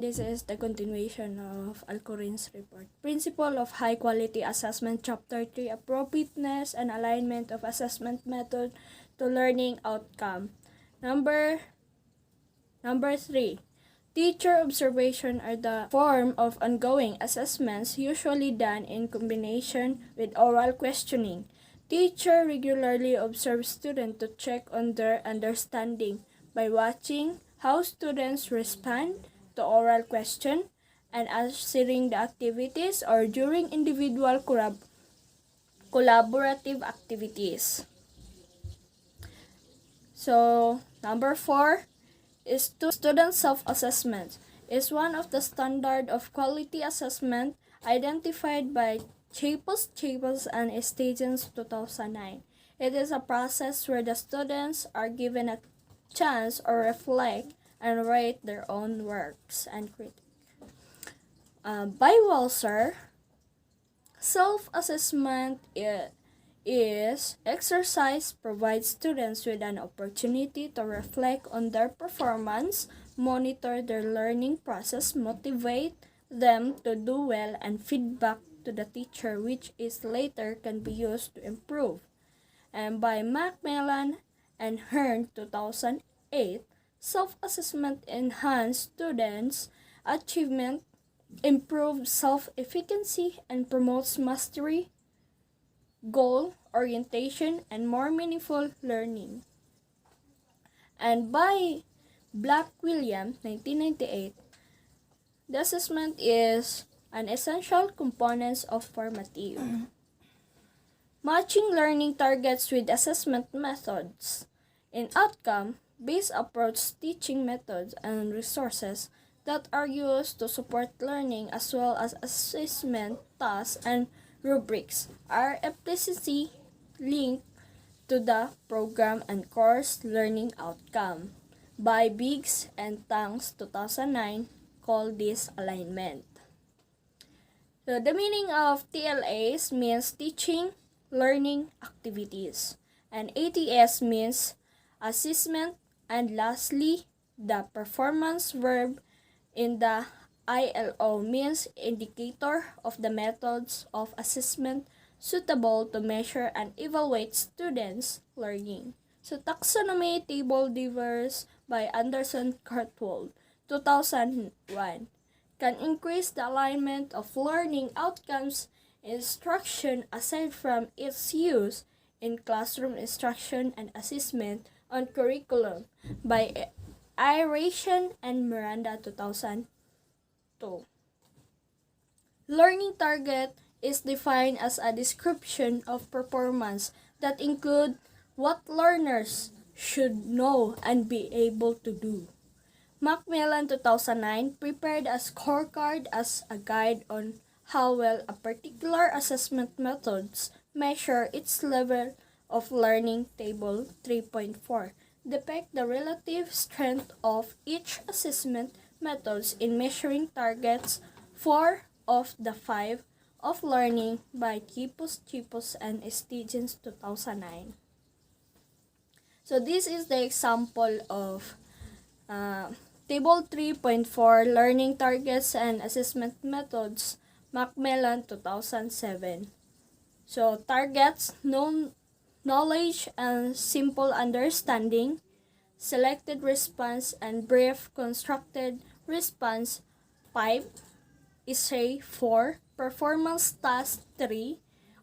This is the continuation of Alcorin's report. Principle of High Quality Assessment, Chapter 3, Appropriateness and Alignment of Assessment Method to Learning Outcome. Number 3. Teacher observation are the form of ongoing assessments usually done in combination with oral questioning. Teacher regularly observes students to check on their understanding by watching how students respond to oral question and answering the activities or during individual collaborative activities. So, number 4 is student self-assessment is one of the standard of quality assessment identified by Chapels and Stevens 2009. It is a process where the students are given a chance or reflect and rate their own works and critique. By Walser, self-assessment is exercise provides students with an opportunity to reflect on their performance, monitor their learning process, motivate them to do well, and feedback to the teacher, which is later can be used to improve. And by Macmillan and Hearn 2008, self-assessment enhanced students' achievement, improves self-efficacy, and promotes mastery, goal orientation, and more meaningful learning. And by Black William 1998, the assessment is an essential component of formative. Matching learning targets with assessment methods. In outcome-based approach, teaching methods and resources that are used to support learning as well as assessment tasks and rubrics are implicitly linked to the program and course learning outcome. By Biggs and Tangs 2009, call this alignment. So the meaning of TLAs means teaching learning activities, and ATS means assessment, and lastly, the performance verb in the ILO means indicator of the methods of assessment suitable to measure and evaluate students' learning. So taxonomy table diverse by Anderson Cartwell 2001 can increase the alignment of learning outcomes instruction aside from its use in classroom instruction and assessment on curriculum by Iration and Miranda 2002. Learning target is defined as a description of performance that include what learners should know and be able to do. Macmillan 2009 prepared a scorecard as a guide on how well a particular assessment methods measure its level of learning. Table 3.4 depict the relative strength of each assessment methods in measuring targets 4 of the 5 of learning by Chapels and Stevens 2009. So this is the example of Table 3.4 Learning Targets and Assessment Methods, Macmillan 2007. So targets, knowledge and simple understanding, selected response and brief constructed response 5, essay 4, performance task 3,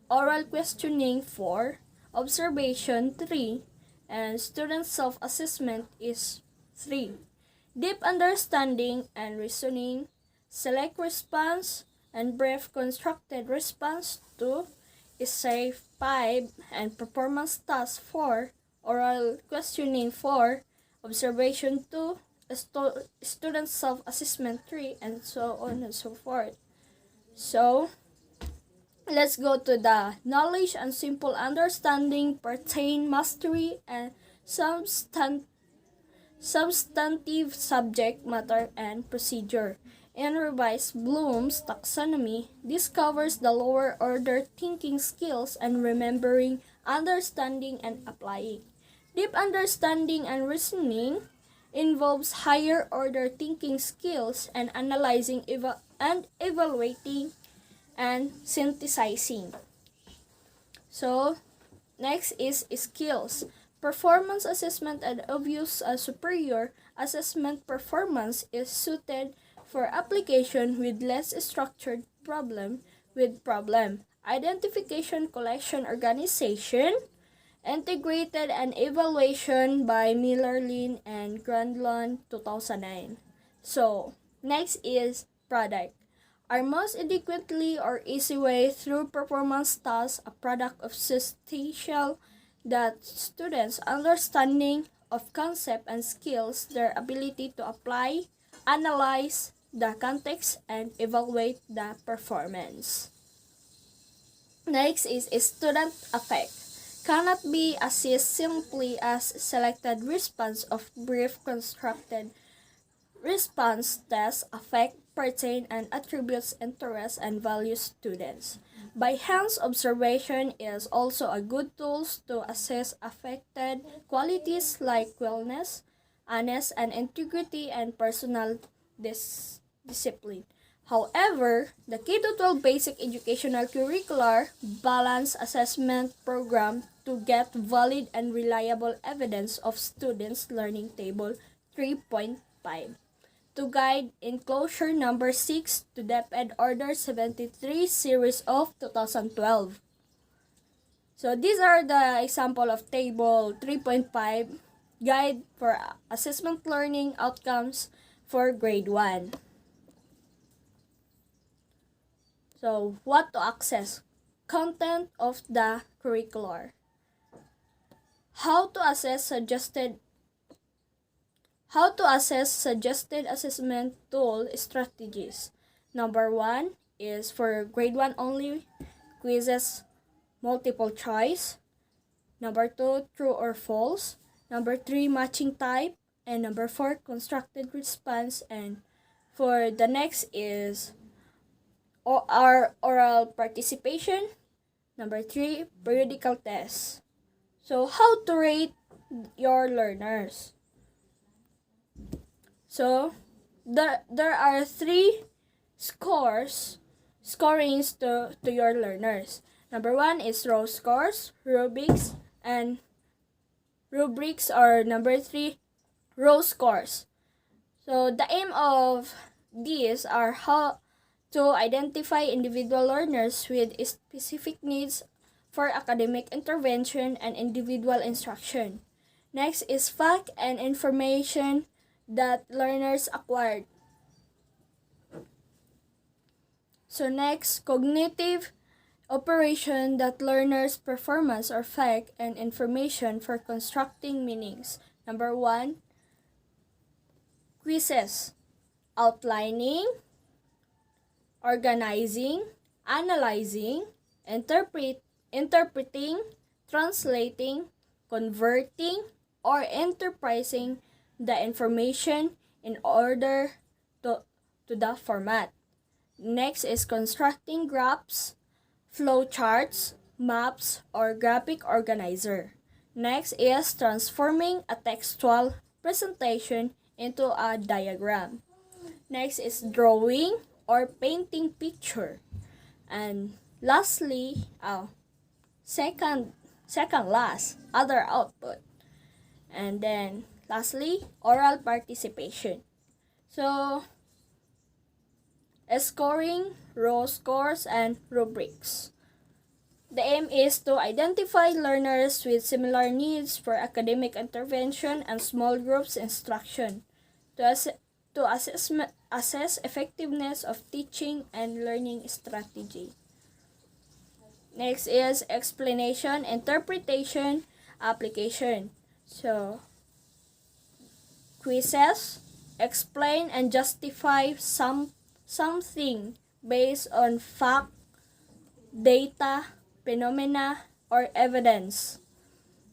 oral questioning 4, observation 3, and student self-assessment is 3. Deep understanding and reasoning, select response and brief constructed response 2, essay 5, and performance task 4, oral questioning 4, observation 2, student self-assessment 3, and so on and so forth. So, let's go to the knowledge and simple understanding pertain mastery and substantive subject matter and procedure. In revised Bloom's taxonomy, this covers the lower order thinking skills and remembering, understanding, and applying. Deep understanding and reasoning involves higher order thinking skills and analyzing and evaluating and synthesizing. So, next is skills. Performance assessment and obvious superior assessment performance is suited for application with less structured problem with problem identification, collection, organization, integrated and evaluation by Miller Lin and Grandlon 2009. So, next is product. Are most adequately or easy way through performance tasks a product of substantial that students' understanding of concept and skills, their ability to apply, analyze the context, and evaluate the performance. Next is student effect. Cannot be assessed simply as selected response of brief constructed response tests affect, pertain, and attributes interest and value students. By hands observation is also a good tool to assess affected qualities like wellness, honest and integrity, and personal discipline. However, the K-12 basic educational curricular balance assessment program to get valid and reliable evidence of students' learning table 3.5. To guide enclosure number 6 to DepEd Order 73 series of 2012. So these are the example of table 3.5 guide for assessment learning outcomes for grade 1. So what to access? Content of the curricular. How to assess suggested assessment tool strategies. Number 1 is for grade 1 only, quizzes multiple choice. Number 2, true or false. Number 3, matching type. And number 4, constructed response. And for the next is our oral participation. Number 3, periodical tests. So how to rate your learners? So there are 3 scorings to your learners. Number 1 is raw scores, rubrics, and rubrics are number 3 raw scores. So the aim of these are how to identify individual learners with specific needs for academic intervention and individual instruction. Next is fact and information that learners acquired. So next, cognitive operation that learners' performance or fact and information for constructing meanings. Number 1, quizzes, outlining, organizing, analyzing, interpreting, translating, converting, or interpreting the information in order to the format. Next is constructing graphs, flowcharts, maps, or graphic organizer. Next is transforming a textual presentation into a diagram. Next is drawing or painting picture. And lastly, second last, other output. And then lastly, oral participation. So, scoring, raw scores, and rubrics. The aim is to identify learners with similar needs for academic intervention and small groups instruction, to assess effectiveness of teaching and learning strategy. Next is explanation, interpretation, application. So, quizzes, explain and justify something based on fact, data, phenomena, or evidence.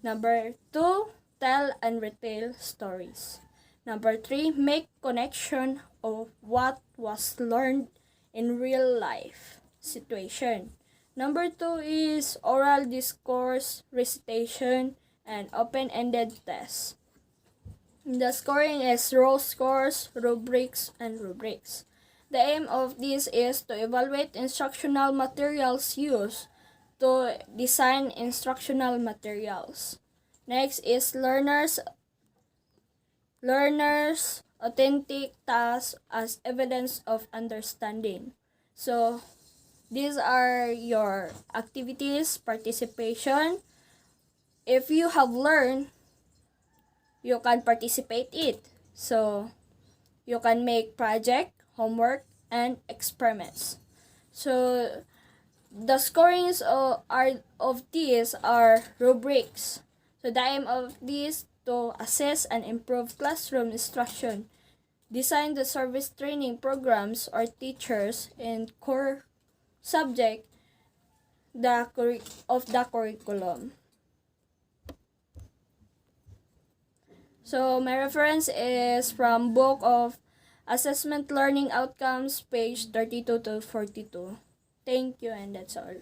Number 2, tell and retell stories. Number 3, make connection of what was learned in real life situation. Number 2 is oral discourse, recitation, and open-ended tests. The scoring is roll scores, rubrics, and rubrics. The aim of this is to evaluate instructional materials used to design instructional materials. Next is learners authentic tasks as evidence of understanding. So these are your activities, participation. If you have learned, you can participate it. So you can make project, homework, and experiments. So the scorings of these are rubrics. So the aim of these to assess and improve classroom instruction, design the service training programs or teachers in core subject of the curriculum. So my reference is from Book of Assessment Learning Outcomes, page 32 to 42. Thank you, and that's all.